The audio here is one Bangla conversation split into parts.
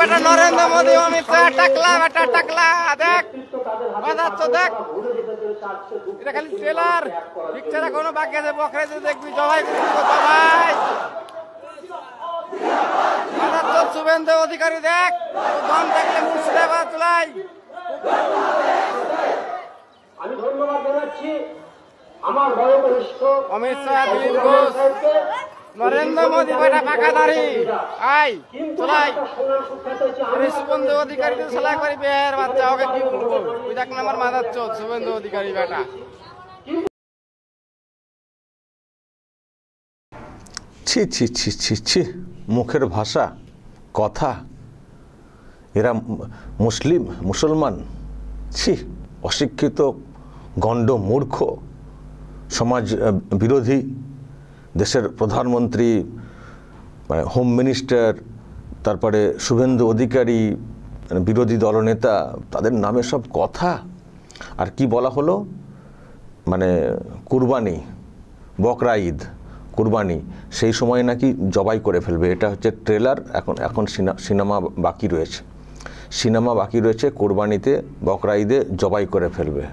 বেটা নরেন্দ্র মোদী অমিত শাহ টাকলা বেটা টাকলা দেখ বাজাচ্ছ দেখ এটা খালি ট্রেলার পিকচার এখনো বাকি আছে বকরে দেখবি জবাই জবাই বাজাচ্ছ শুভেন্দু অধিকারী দেখ দম থাকলে মুর্শিদাবাদ চলাই আমি ধন্যবাদ জানাচ্ছি আমার বয়োজ্যেষ্ঠ অমিত শাহ দিলীপ ঘোষ নরেন্দ্র মোদী বেটা পাকা দাড়ি আই চলাই শুভেন্দু অধিকারী সেলাই করি বের বাচ্চা ওকে কি বলবো ওই দেখ নাম্বার মাদাচ্ছ শুভেন্দু অধিকারী বেটা ছি ছি ছি ছি ছি মুখের ভাষা কথা এরা মুসলমান ছি অশিক্ষিত গণ্ড মূর্খ সমাজ বিরোধী দেশের প্রধানমন্ত্রী মানে হোম মিনিস্টার তারপরে শুভেন্দু অধিকারী বিরোধী দলনেতা তাদের নামে সব কথা আর কি বলা হলো মানে কুরবানি বকরা ঈদ কুরবানি সেই সময় নাকি জবাই করে ফেলবে এটা হচ্ছে ট্রেলার এখন সিনেমা বাকি রয়েছে কুরবানিতে বকরা ঈদে জবাই করে ফেলবে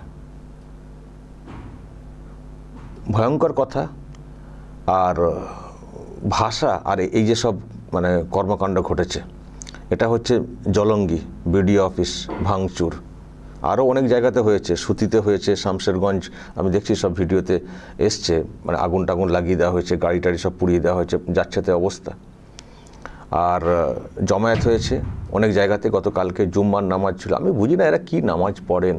ভয়ঙ্কর কথা আর ভাষা আর এই যে সব মানে কর্মকাণ্ড ঘটেছে এটা হচ্ছে জলঙ্গি বিডিও অফিস ভাঙচুর আরও অনেক জায়গাতে হয়েছে সুতিতে হয়েছে শামশেরগঞ্জ আমি দেখছি সব ভিডিওতে এসছে মানে আগুন টাগুন লাগিয়ে দেওয়া হয়েছে গাড়ি টাড়ি সব পুড়িয়ে দেওয়া হয়েছে যাচ্ছেতে অবস্থা আর জমায়েত হয়েছে অনেক জায়গাতে গতকালকে জুম্মার নামাজ ছিল আমি বুঝি না এরা কি নামাজ পড়েন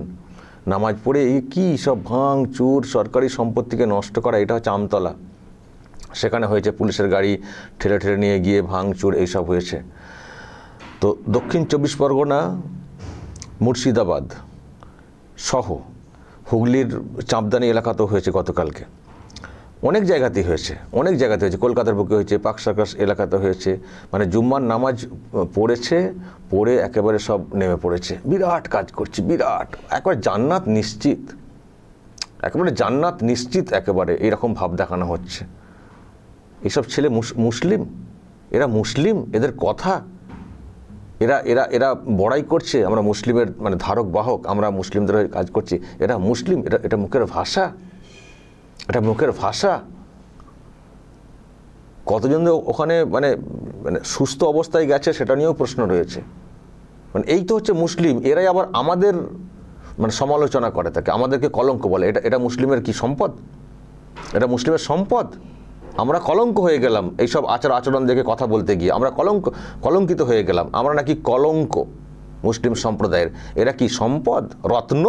নামাজ পড়ে এই কী সব ভাঙচুর সরকারি সম্পত্তিকে নষ্ট করা এটা হচ্ছে আমতলা সেখানে হয়েছে পুলিশের গাড়ি ঠেলে ঠেলে নিয়ে গিয়ে ভাঙচুর এইসব হয়েছে তো দক্ষিণ 24 পরগনা মুর্শিদাবাদ সহ হুগলির চাঁপদানি এলাকাতেও হয়েছে গতকালকে অনেক জায়গাতেই হয়েছে কলকাতার বুকে হয়েছে পাক সার্কাস এলাকাতে হয়েছে মানে জুম্মার নামাজ পড়ে একেবারে সব নেমে পড়েছে বিরাট কাজ করছে বিরাট একবারে জান্নাত নিশ্চিত একেবারে এইরকম ভাব দেখানো হচ্ছে এসব ছেলে মুসলিম এদের কথা এরা বড়াই করছে আমরা মুসলিমের মানে ধারক বাহক আমরা মুসলিমদের কাজ করছি এরা মুসলিম এটা মুখের ভাষা কতজন ওখানে মানে সুস্থ অবস্থায় গেছে সেটা নিয়েও প্রশ্ন রয়েছে মানে এই তো হচ্ছে মুসলিম এরাই আবার আমাদের মানে সমালোচনা করে থাকে আমাদেরকে কলঙ্ক বলে এটা মুসলিমের কি সম্পদ এটা মুসলিমের সম্পদ আমরা কলঙ্ক হয়ে গেলাম এইসব আচরণ দেখে কথা বলতে গিয়ে আমরা কলঙ্কিত হয়ে গেলাম আমরা নাকি কলঙ্ক মুসলিম সম্প্রদায়ের এরা কি সম্পদ রত্ন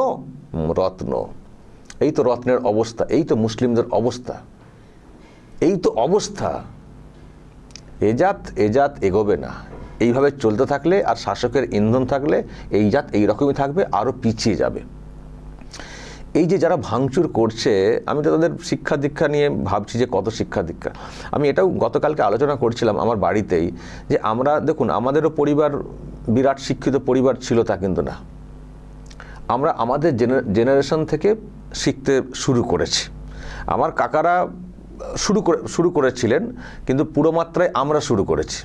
এই তো রত্নের অবস্থা এই তো মুসলিমদের অবস্থা এ জাত এগোবে না এইভাবে চলতে থাকলে আর শাসকের ইন্ধন থাকলে এই জাত এইরকমই থাকবে আরও পিছিয়ে যাবে এই যে যারা ভাঙচুর করছে আমি তো তাদের শিক্ষা দীক্ষা নিয়ে ভাবছি যে কত শিক্ষা দীক্ষা আমি এটাও গতকালকে আলোচনা করছিলাম আমার বাড়িতেই যে আমরা দেখুন আমাদেরও পরিবার বিরাট শিক্ষিত পরিবার ছিল তা কিন্তু না আমরা আমাদের জেনারেশন থেকে শিখতে শুরু করেছি আমার কাকারা শুরু করেছিলেন কিন্তু পুরো মাত্রায় আমরা শুরু করেছি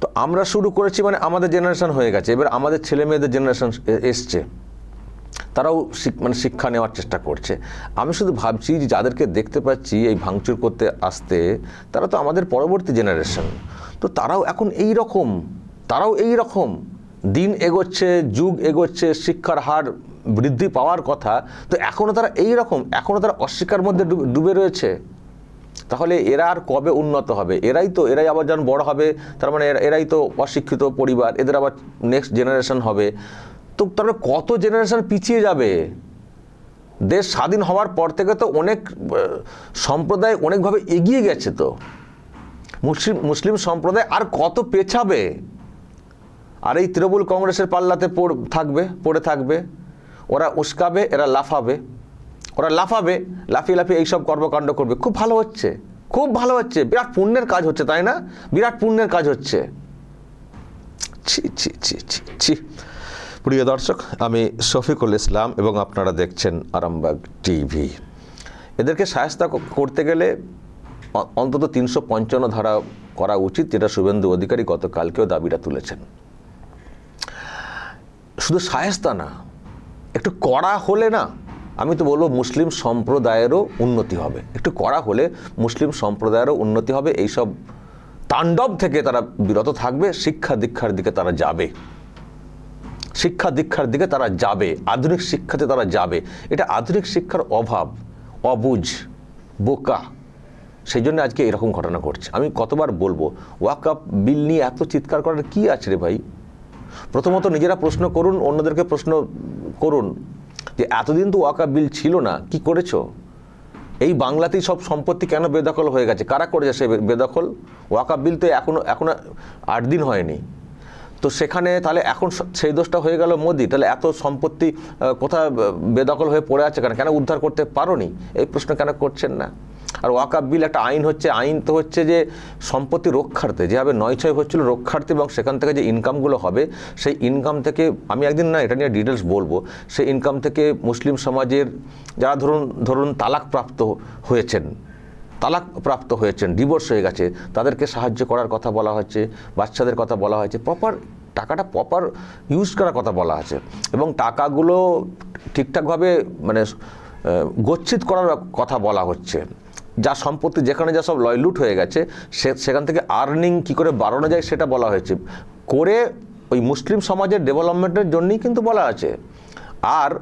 তো আমরা শুরু করেছি মানে আমাদের জেনারেশন হয়ে গেছে এবার আমাদের ছেলে মেয়েদের জেনারেশন এসছে তারাও মানে শিক্ষা নেওয়ার চেষ্টা করছে আমি শুধু ভাবছি যে যাদেরকে দেখতে পাচ্ছি এই ভাঙচুর করতে আসতে তারা তো আমাদের পরবর্তী জেনারেশন তো তারাও এখন এই রকম দিন এগোচ্ছে যুগ এগোচ্ছে শিক্ষার হার বৃদ্ধি পাওয়ার কথা তো এখনও তারা অস্বীকার মধ্যে ডুবে রয়েছে তাহলে এরা আর কবে উন্নত হবে এরাই আবার যখন বড় হবে তার মানে এরাই তো অশিক্ষিত পরিবার এদের আবার নেক্সট জেনারেশন হবে তো তারপরে কত জেনারেশন পিছিয়ে যাবে দেশ স্বাধীন হওয়ার পর থেকে তো অনেক সম্প্রদায় অনেকভাবে এগিয়ে গেছে তো মুসলিম সম্প্রদায় আর কত পেছাবে আর এই তৃণমূল কংগ্রেসের পাল্লাতে পড়ে থাকবে ওরা উস্কাবে এরা লাফিয়ে এইসব কর্মকাণ্ড করবে খুব ভালো হচ্ছে বিরাট পুণ্যের কাজ হচ্ছে তাই না বিরাট পুণ্যের কাজ হচ্ছে ছি প্রিয় দর্শক আমি শফিকুল ইসলাম এবং আপনারা দেখছেন আরামবাগ টিভি এদেরকে শায়েস্তা করতে গেলে অন্তত 355 ধারা করা উচিত, যেটা শুভেন্দু অধিকারী গতকালকেও দাবিটা তুলেছেন। শুধু শায়েস্তা না, একটু কড়া হলে না, আমি তো বলবো মুসলিম সম্প্রদায়েরও উন্নতি হবে। একটু কড়া হলে মুসলিম সম্প্রদায়েরও উন্নতি হবে। এইসব তাণ্ডব থেকে তারা বিরত থাকবে, শিক্ষা দীক্ষার দিকে তারা যাবে, শিক্ষা দীক্ষার দিকে তারা যাবে, আধুনিক শিক্ষাতে তারা যাবে। এটা আধুনিক শিক্ষার অভাব, অবুঝ, বোকা, সেই জন্য আজকে এরকম ঘটনা ঘটছে। আমি কতবার বলবো, ওয়াকফ বিল নিয়ে এত চিৎকার করার কি আছে রে ভাই? প্রথমত নিজেরা প্রশ্ন করুন, অন্যদেরকে প্রশ্ন করুন যে এতদিন তো ওয়াকফ বিল ছিল না, কি করেছো? এই বাংলাতেই সব সম্পত্তি কেন বেদখল হয়ে গেছে? কারা করেছে সে বেদখল? ওয়াকফ বিল তো এখনো 8 দিন হয়নি, তো সেখানে তাহলে এখন সেই দোষটা হয়ে গেল মোদি। তাহলে এত সম্পত্তি কোথায় বেদখল হয়ে পড়ে আছে কেন উদ্ধার করতে পারোনি? এই প্রশ্ন কেন করছেন না? আর ওয়াকফ বিল একটা আইন হচ্ছে, আইন তো হচ্ছে যে সম্পত্তি রক্ষার্থে, যেভাবে 9/6 হচ্ছিল রক্ষার্থে, এবং সেখান থেকে যে ইনকামগুলো হবে সেই ইনকাম থেকে, আমি একদিন না এটা নিয়ে ডিটেলস বলবো, সেই ইনকাম থেকে মুসলিম সমাজের যারা ধরুন তালাকপ্রাপ্ত হয়েছেন, ডিভোর্স হয়ে গেছে, তাদেরকে সাহায্য করার কথা বলা হচ্ছে, বাচ্চাদের কথা বলা হয়েছে, টাকাটা প্রপার ইউজ করার কথা বলা আছে, এবং টাকাগুলো ঠিকঠাকভাবে মানে গচ্ছিত করার কথা বলা হচ্ছে। যা সম্পত্তি যেখানে যা সব লুট হয়ে গেছে সেখান থেকে আর্নিং কী করে বাড়ানো যায় সেটা বলা হয়েছে, করে ওই মুসলিম সমাজের ডেভেলপমেন্টের জন্যই কিন্তু বলা আছে। আর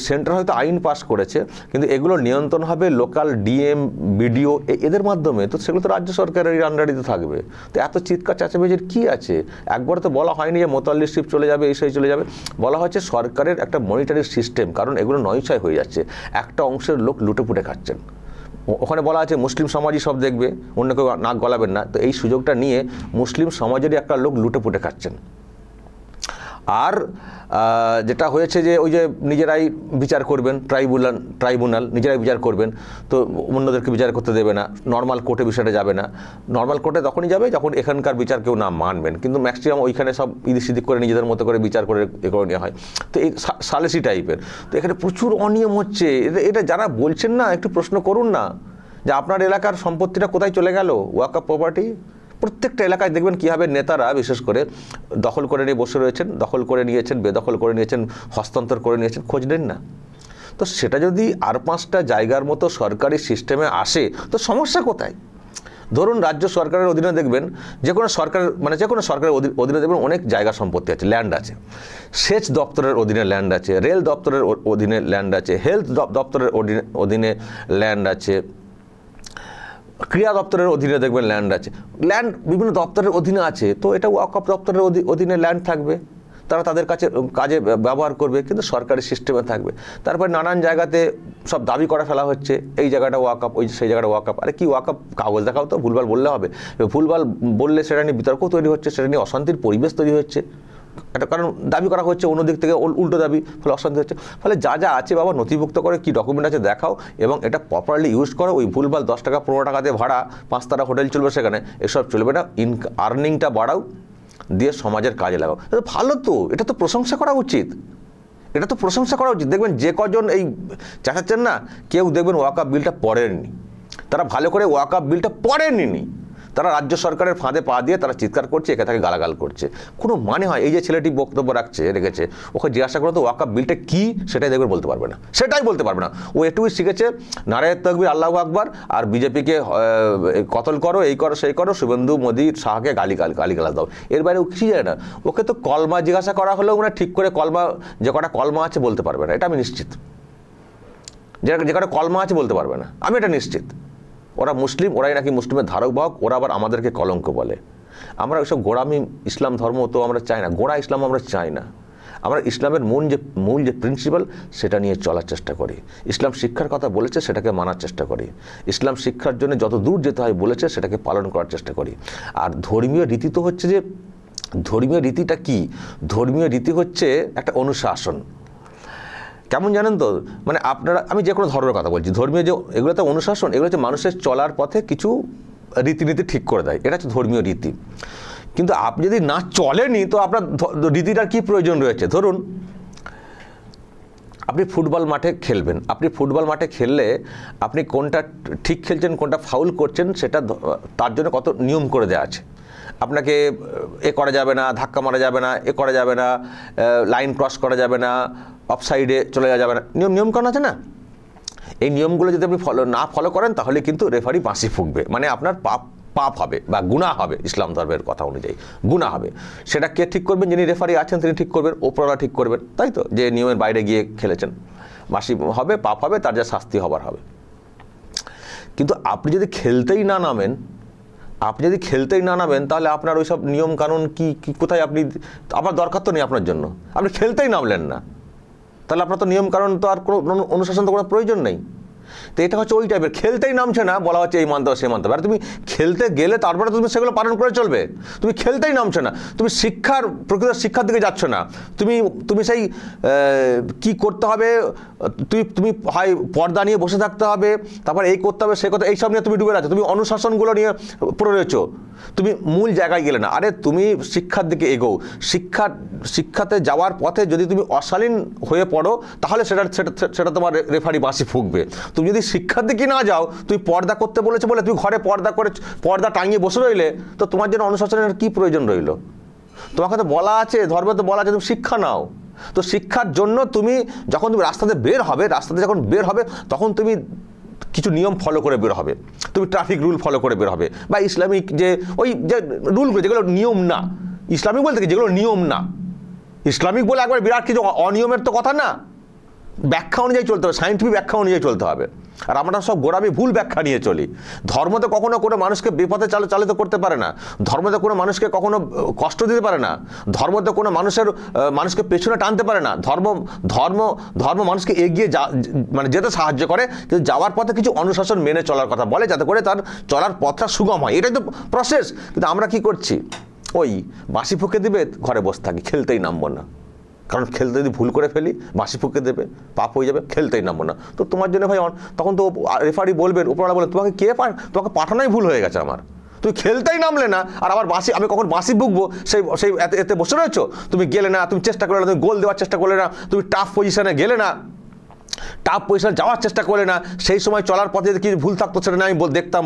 সেন্টার হয়তো আইন পাস করেছে, কিন্তু এগুলো নিয়ন্ত্রণ হবে লোকাল ডিএম, বিডিও, এদের মাধ্যমে। তো সেগুলো তো রাজ্য সরকারের আন্ডারিতে থাকবে। তো এত চিৎকার চেঁচামেচির কী আছে? একবার তো বলা হয়নি যে মোতাল্লি শিপ চলে যাবে, এই সেই চলে যাবে, বলা হচ্ছে সরকারের একটা মনিটারি সিস্টেম, কারণ এগুলো 9/6 হয়ে যাচ্ছে, একটা অংশের লোক লুটেপুটে খাচ্ছেন। ওখানে বলা আছে মুসলিম সমাজই সব দেখবে, অন্য কেউ নাক গলাবেন না। তো এই সুযোগটা নিয়ে মুসলিম সমাজেরই একটা লোক লুটেপুটে খাচ্ছেন। আর যেটা হয়েছে যে ওই যে নিজেরাই বিচার করবেন, ট্রাইব্যুনাল নিজেরাই বিচার করবেন, তো অন্যদেরকে বিচার করতে দেবে না, নর্মাল কোর্টে বিষয়টা যাবে না। নর্মাল কোর্টে তখনই যাবে যখন এখানকার বিচার কেউ না মানবেন, কিন্তু ম্যাক্সিমাম ওইখানে সব ইদিক করে নিজেদের মতো করে বিচার করে নেওয়া হয়। তো এই সালেসি টাইপের, তো এখানে প্রচুর অনিয়ম হচ্ছে। এটা যারা বলছেন না, একটু প্রশ্ন করুন না যে আপনার এলাকার সম্পত্তিটা কোথায় চলে গেল, ওয়াকফ প্রপার্টি। প্রত্যেকটা এলাকায় দেখবেন কীভাবে নেতারা বিশেষ করে দখল করে নিয়ে বসে রয়েছেন, দখল করে নিয়েছেন, বেদখল করে নিয়েছেন, হস্তান্তর করে নিয়েছেন, খোঁজ নেন না। তো সেটা যদি আর 5টা জায়গার মতো সরকারি সিস্টেমে আসে তো সমস্যা কোথায়? ধরুন রাজ্য সরকারের অধীনে দেখবেন যে কোনো সরকারের অধীনে দেখবেন অনেক জায়গা সম্পত্তি আছে, ল্যান্ড আছে, সেচ দপ্তরের অধীনে ল্যান্ড আছে, রেল দপ্তরের অধীনে ল্যান্ড আছে, হেলথ দপ্তরের অধীনে ল্যান্ড আছে, ক্রীড়া দপ্তরের অধীনে দেখবেন ল্যান্ড আছে, ল্যান্ড বিভিন্ন দপ্তরের অধীনে আছে। তো এটা ওয়াকফ দপ্তরের অধীনে ল্যান্ড থাকবে, তারা তাদের কাজে ব্যবহার করবে, কিন্তু সরকারি সিস্টেমে থাকবে। তারপরে নানান জায়গাতে সব দাবি করে ফেলা হচ্ছে, এই জায়গাটা ওয়াকফ, সেই জায়গাটা ওয়াকফ। আরে কি ওয়াকফ? কাগজ দেখাও তো, ভুলভাল বললে হবে? ভুলভাল বললে সেটা নিয়ে বিতর্ক তৈরি হচ্ছে, সেটা নিয়ে অশান্তির পরিবেশ তৈরি হচ্ছে। একটা কারণ দাবি করা হচ্ছে, অন্যদিক থেকে উল্টো দাবি, ফলে অশান্তি হচ্ছে। ফলে যা আছে বাবা নথিভুক্ত করে, কি ডকুমেন্ট আছে দেখাও, এবং এটা প্রপারলি ইউজ করো। ওই ভুলভাল 10 টাকা 15 টাকাতে ভাড়া 5 তারা হোটেল চলবে, সেখানে এসব চলবে না। আর্নিংটা বাড়াও, দিয়ে সমাজের কাজে লাগাও। ভালো তো, এটা তো প্রশংসা করা উচিত, দেখবেন যে কজন এই চেঁচাচ্ছেন না, কেউ দেখবেন ওয়াকফ বিলটা পড়েননি, তারা ভালো করে ওয়াকফ বিলটা পড়েননি, তারা রাজ্য সরকারের ফাঁদে পা দিয়ে তারা চিৎকার করছে, একে তাকে গালাগাল করছে। কোনো মানে হয়? এই যে ছেলেটি বক্তব্য রেখেছে, ওকে জিজ্ঞাসা করো তো ওয়াকফ বিলটা কী, সেটাই দেখবেন বলতে পারবে না। ও এটুকুই শিখেছে নারায়ে তাকবীর, আল্লাহু আকবার, আর বিজেপিকে কতল করো, এই করো, সেই করো, শুভেন্দু মোদি শাহকে গালিগালাজ দাও। এর বাইরে ও কিছুই যায় না। ওকে তো কলমা জিজ্ঞাসা করা হলেও মানে ঠিক করে কলমা, যে কটা কলমা আছে বলতে পারবে না, এটা আমি নিশ্চিত। যে কটা কলমা আছে বলতে পারবে না, আমি এটা নিশ্চিত। ওরা মুসলিম, ওরাই নাকি মুসলিমের ধারক বাহক, ওরা আবার আমাদেরকে কলঙ্ক বলে। আমরা ওইসব গোড়ামি ইসলাম ধর্ম তো আমরা চাই না, গোড়া ইসলাম আমরা চাই না। আমরা ইসলামের মূল যে প্রিন্সিপাল সেটা নিয়ে চলার চেষ্টা করি। ইসলাম শিক্ষার কথা বলেছে, সেটাকে মানার চেষ্টা করি। ইসলাম শিক্ষার জন্য যত দূর যেতে হয় বলেছে, সেটাকে পালন করার চেষ্টা করি। আর ধর্মীয় রীতি তো হচ্ছে যে, ধর্মীয় রীতিটা কি? ধর্মীয় রীতি হচ্ছে একটা অনুশাসন। কেমন জানেন তো, মানে আমি যে কোনো ধর্মের কথা বলছি, ধর্মীয় যে এগুলো তো অনুশাসন, এগুলো হচ্ছে মানুষের চলার পথে কিছু রীতিনীতি ঠিক করে দেয়, এটা হচ্ছে ধর্মীয় রীতি। কিন্তু আপনি যদি না চলেনি তো আপনার রীতিটার কী প্রয়োজন রয়েছে? ধরুন আপনি ফুটবল মাঠে খেলবেন, আপনি ফুটবল মাঠে খেললে আপনি কোনটা ঠিক খেলছেন কোনটা ফাউল করছেন সেটা তার জন্য কত নিয়ম করে দেওয়া আছে। আপনাকে এ করা যাবে না, ধাক্কা মারা যাবে না, এ করা যাবে না, লাইন ক্রস করা যাবে না, অফসাইডে চলে যাওয়া যাবে না, নিয়মকানুন আছে না। এই নিয়মগুলো যদি আপনি ফলো করেন তাহলে কিন্তু রেফারি বাঁশি ফুঁকবে, মানে আপনার পাপ হবে বা গুনাহ হবে, ইসলাম ধর্মের কথা অনুযায়ী গুনাহ হবে। সেটা কে ঠিক করবেন? যিনি রেফারি আছেন তিনি ঠিক করবেন, ওপরওয়ালা ঠিক করবেন, তাই তো? যে নিয়মের বাইরে গিয়ে খেলেছেন, বাঁশি হবে, পাপ হবে, তার যা শাস্তি হবার হবে। কিন্তু আপনি যদি খেলতেই না নামেন, তাহলে আপনার ওই সব নিয়ম কানুন কি কোথায় আপনি, আপনার দরকার তো নেই আপনার জন্য, আপনি খেলতেই নামলেন না, তাহলে আপনার তো নিয়ম কানুন তো আর কোনো অনুশাসন তো কোনো প্রয়োজন নেই। তো এটা হচ্ছে ওই টাইপের, খেলতেই নামছে না, বলা হচ্ছে এই মানতে হবে সে মানতে হবে। আর তুমি খেলতে গেলে তারপরে তুমি সেগুলো পালন করে চলবে, তুমি খেলতেই নামছে না, তুমি প্রকৃত শিক্ষার দিকে যাচ্ছ না, তুমি সেই কি করতে হবে, তুমি হয় পর্দা নিয়ে বসে থাকতে হবে, তারপর এই করতে হবে সে কথা, এইসব নিয়ে তুমি ডুবে যাচ্ছ, তুমি অনুশাসনগুলো নিয়ে পড়ে রয়েছো, তুমি মূল জায়গায় গেলে না। আরে তুমি শিক্ষার দিকে এগোও, শিক্ষাতে যাওয়ার পথে যদি তুমি অশালীন হয়ে পড়ো তাহলে সেটা তোমার রেফারি বাঁশি ফুঁকবে। তুমি যদি শিক্ষার দিকে না যাও, তুমি পর্দা করতে বলেছো বলে তুমি ঘরে পর্দা টাঙিয়ে বসে রইলে, তো তোমার জন্য অনুশাসনের কি প্রয়োজন রইল? তোমাকে তো বলা আছে, ধর্মে তো বলা আছে তুমি শিক্ষা নাও। তো শিক্ষার জন্য তুমি যখন তুমি রাস্তাতে যখন বের হবে তখন তুমি কিছু নিয়ম ফলো করে বের হবে, তুমি ট্রাফিক রুল ফলো করে বের হবে, বা ইসলামিক যে রুলগুলো যেগুলো নিয়ম না, ইসলামিক বলতে কি যেগুলো নিয়ম না, ইসলামিক বলে একবার বিরাট কিছু অনিয়মের তো কথা না, ব্যাখ্যা অনুযায়ী চলতে হবে, সায়েন্টিফিক ব্যাখ্যা অনুযায়ী চলতে হবে। আর আমরা সব গোড়ামি ভুল ব্যাখ্যা নিয়ে চলি। ধর্মতে কখনো কোনো মানুষকে বিপথে চালিত করতে পারে না, ধর্মতে কোনো মানুষকে কখনো কষ্ট দিতে পারে না, ধর্মতে কোনো মানুষকে পেছনে টানতে পারে না। ধর্ম মানুষকে এগিয়ে মানে যেতে সাহায্য করে, কিন্তু যাওয়ার পথে কিছু অনুশাসন মেনে চলার কথা বলে, যাতে করে তার চলার পথটা সুগম হয়। এটাই তো প্রসেস। কিন্তু আমরা কি করছি, ওই বাঁশি ফুঁকে দিবে, ঘরে বসে থাকি, খেলতেই নামবো না, কারণ খেলতে যদি ভুল করে ফেলি বাঁশি ফুঁকে দেবে, পাপ হয়ে যাবে, খেলতেই নামবো না। তো তোমার জন্য ভাই তখন তো রেফারি বলবেন, উপরওয়ালা বলবেন তোমাকে পাঠানোই ভুল হয়ে গেছে আমার, তুমি খেলতেই নামলে না, আর আবার আমি কখন বাঁশি ফুঁকবো সেই এতে বসে রয়েছো, তুমি গেলে না, তুমি চেষ্টা করলে না, তুমি গোল দেওয়ার চেষ্টা করলে না, তুমি টাফ পজিশনে গেলে না, টাফ পজিশনে যাওয়ার চেষ্টা করলে না, সেই সময় চলার পথে যদি কিছু ভুল থাকতো সেটা আমি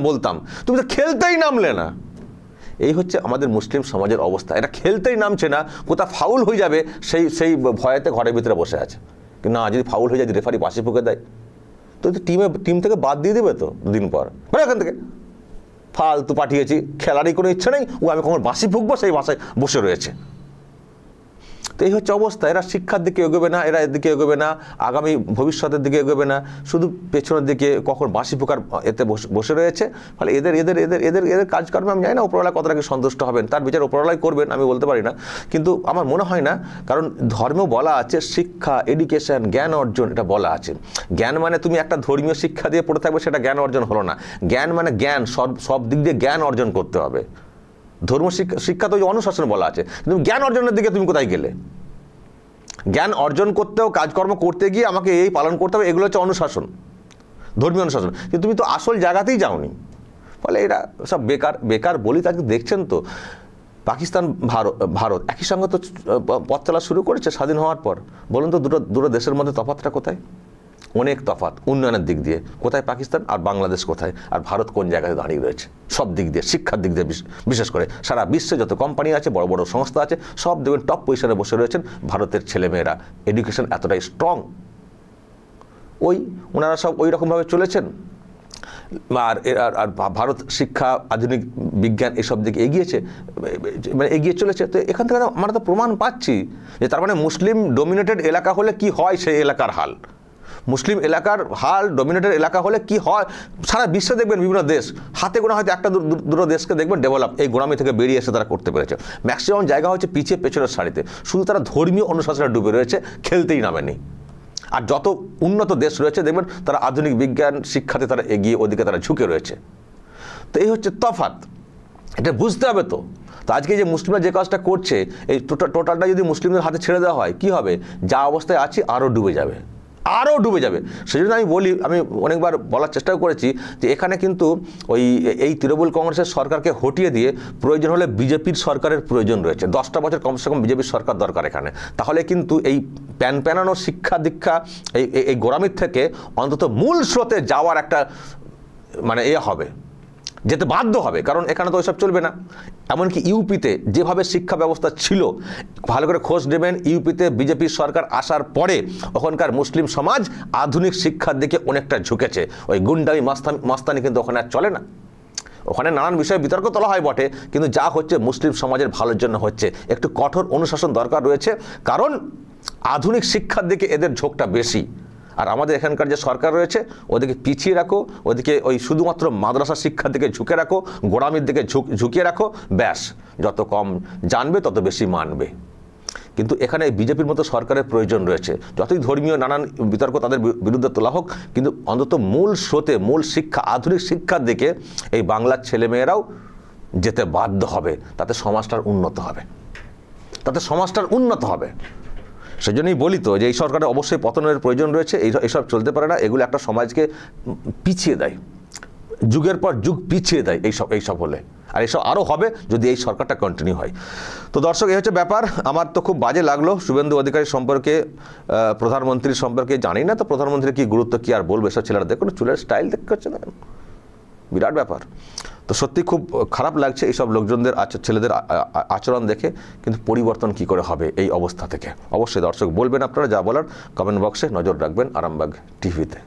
বলতাম, তুমি তো খেলতেই নামলে না। এই হচ্ছে আমাদের মুসলিম সমাজের অবস্থা। এটা খেলতেই নামছে না, কোথাও ফাউল হয়ে যাবে সেই ভয়েতে ঘরের ভিতরে বসে আছে। কিন্তু না, যদি ফাউল হয়ে যায়, রেফারি বাঁশি ফুঁকে দেয়, তো টিম থেকে বাদ দিয়ে দেবে তো দুদিন পর, এখান থেকে ফালতু পাঠিয়েছি, খেলারই কোনো ইচ্ছা নেই, আমি কখন বাঁশি ফুঁকবো সেই বাসায় বসে রয়েছে। তো এই হচ্ছে অবস্থা। এরা শিক্ষার দিকে এগোবে না, এরা এর দিকে এগোবে না, আগামী ভবিষ্যতের দিকে এগোবে না, শুধু পেছনের দিকে কখন বাঁশি ফুঁকার এতে বসে রয়েছে। ফলে এদের কাজকর্মে আমি জানি না ওপরওয়ালা কতটাকে সন্তুষ্ট হবেন, তার বিচার ওপরওয়ালাই করবেন, আমি বলতে পারি না। কিন্তু আমার মনে হয় না, কারণ ধর্মেও বলা আছে শিক্ষা, এডুকেশন, জ্ঞান অর্জন, এটা বলা আছে। জ্ঞান মানে তুমি একটা ধর্মীয় শিক্ষা দিয়ে পড়ে থাকবে, সেটা জ্ঞান অর্জন হলো না। জ্ঞান মানে জ্ঞান, সব দিক দিয়ে জ্ঞান অর্জন করতে হবে। ধর্ম শিক্ষা তো অনুশাসন বলা আছে, কিন্তু জ্ঞান অর্জনের দিকে তুমি কোথায় গেলে? জ্ঞান অর্জন করতেও, কাজকর্ম করতে গিয়ে আমাকে এই পালন করতে হবে, এগুলো হচ্ছে অনুশাসন, ধর্মীয় অনুশাসন। কিন্তু তুমি তো আসল জায়গাতেই যাওনি। ফলে এরা সব বেকার বলি। তাকে দেখছেন তো, পাকিস্তান ভারত একই সঙ্গে তো পথ চলা শুরু করেছে স্বাধীন হওয়ার পর। বলুন তো দুটো দেশের মধ্যে তফাৎটা কোথায়? অনেক তফাৎ উন্নয়নের দিক দিয়ে। কোথায় পাকিস্তান আর বাংলাদেশ কোথায়? আর ভারত কোন জায়গায় দাঁড়িয়ে রয়েছে? সব দিক দিয়ে, শিক্ষার দিক দিয়ে বিশেষ করে সারা বিশ্বে যত কোম্পানি আছে, বড় বড় সংস্থা আছে, সব দেখবেন টপ পজিশনে বসে রয়েছেন ভারতের ছেলেমেয়েরা। এডুকেশন এতটাই স্ট্রং, ওনারা সব ওই রকমভাবে চলেছেন। আর ভারত শিক্ষা, আধুনিক বিজ্ঞান এসব দিকে এগিয়ে চলেছে। তো এখান থেকে আমরা তো প্রমাণ পাচ্ছি যে তার মানে মুসলিম ডোমিনেটেড এলাকা হলে কি হয় সেই এলাকার হাল, মুসলিম এলাকার হাল, ডোমিনেটেড এলাকা হলে কি হয়। সারা বিশ্বে দেখবেন বিভিন্ন দেশ, হাতে গোনা হয়তো একটা দুটো দেশকে দেখবেন ডেভেলপ, এই গোড়ামি থেকে বেরিয়ে এসে তারা করতে পেরেছে। ম্যাক্সিমাম জায়গা হচ্ছে পিছিয়ে পেছনের সারিতে, শুধু তারা ধর্মীয় অনুশাসনে ডুবে রয়েছে, খেলতেই নামেনি। আর যত উন্নত দেশ রয়েছে দেখবেন তারা আধুনিক বিজ্ঞান শিক্ষাতে তারা এগিয়ে, ওদিকে তারা ঝুঁকে রয়েছে। তো এই হচ্ছে তফাৎ, এটা বুঝতে হবে। তো আজকে যে মুসলিমরা যে কাজটা করছে, এই টোটালটা যদি মুসলিমদের হাতে ছেড়ে দেওয়া হয়, কি হবে? যা অবস্থায় আছে আরও ডুবে যাবে, আরও ডুবে যাবে। সেই জন্য আমি বলি, আমি অনেকবার বলার চেষ্টাও করেছি যে এখানে কিন্তু এই তৃণমূল কংগ্রেসের সরকারকে হটিয়ে দিয়ে প্রয়োজন হলে বিজেপির সরকারের প্রয়োজন রয়েছে। 10টা বছর কমসে কম বিজেপির সরকার দরকার এখানে। তাহলে কিন্তু এই প্যানানো শিক্ষা দীক্ষা এই গোড়ামির থেকে অন্তত মূল স্রোতে যাওয়ার একটা মানে হবে, যেতে বাধ্য হবে। কারণ এখানে তো ওইসব চলবে না। এমনকি ইউপিতে যেভাবে শিক্ষা ব্যবস্থা ছিল, ভালো করে খোঁজ নেবেন, ইউপিতে বিজেপির সরকার আসার পরে ওখানকার মুসলিম সমাজ আধুনিক শিক্ষার দিকে অনেকটা ঝুঁকেছে। ওই গুন্ডামি মাস্তানি কিন্তু ওখানে আর চলে না। ওখানে নানান বিষয়ে বিতর্ক তোলা হয় বটে, কিন্তু যা হচ্ছে মুসলিম সমাজের ভালোর জন্য হচ্ছে। একটু কঠোর অনুশাসন দরকার রয়েছে, কারণ আধুনিক শিক্ষার দিকে এদের ঝোঁকটা বেশি। আর আমাদের এখানকার যে সরকার রয়েছে ওদিকে পিছিয়ে রাখো, ওদিকে ওই শুধুমাত্র মাদ্রাসা শিক্ষার দিকে ঝুঁকে রাখো, গোড়ামির দিকে ঝুঁকিয়ে রাখো, ব্যাস, যত কম জানবে তত বেশি মানবে। কিন্তু এখানে বিজেপির মতো সরকারের প্রয়োজন রয়েছে। যতই ধর্মীয় নানান বিতর্ক তাদের বিরুদ্ধে তোলা হোক, কিন্তু অন্তত মূল স্রোতে, মূল শিক্ষা, আধুনিক শিক্ষার দিকে এই বাংলার ছেলেমেয়েরাও যেতে বাধ্য হবে। তাতে সমাজটার উন্নত হবে। সেই জন্যই বলি তো যে এই সরকারের অবশ্যই পতনের প্রয়োজন রয়েছে। এইসব চলতে পারে না। এগুলো একটা সমাজকে পিছিয়ে দেয়, যুগের পর যুগ পিছিয়ে দেয় এইসব হলে। আর এইসব আরও হবে যদি এই সরকারটা কন্টিনিউ হয়। তো দর্শক, এই হচ্ছে ব্যাপার। আমার তো খুব বাজে লাগলো শুভেন্দু অধিকারী সম্পর্কে, প্রধানমন্ত্রীর সম্পর্কে। জানি না তো প্রধানমন্ত্রীর কী গুরুত্ব, কী আর বলবো। এসব ছেলেরা দেখুন চুলের স্টাইল দেখতে হচ্ছে না, বিরাট ব্যাপার। তো সত্যি খুব খারাপ লাগছে এইসব লোকজনদের ছেলেদের আচরণ দেখে। কিন্তু পরিবর্তন কি করে হবে এই অবস্থা থেকে? অবশ্যই দর্শক বলবেন আপনারা, যা বলার কমেন্ট বক্সে। নজর রাখবেন আরামবাগ টিভিতে।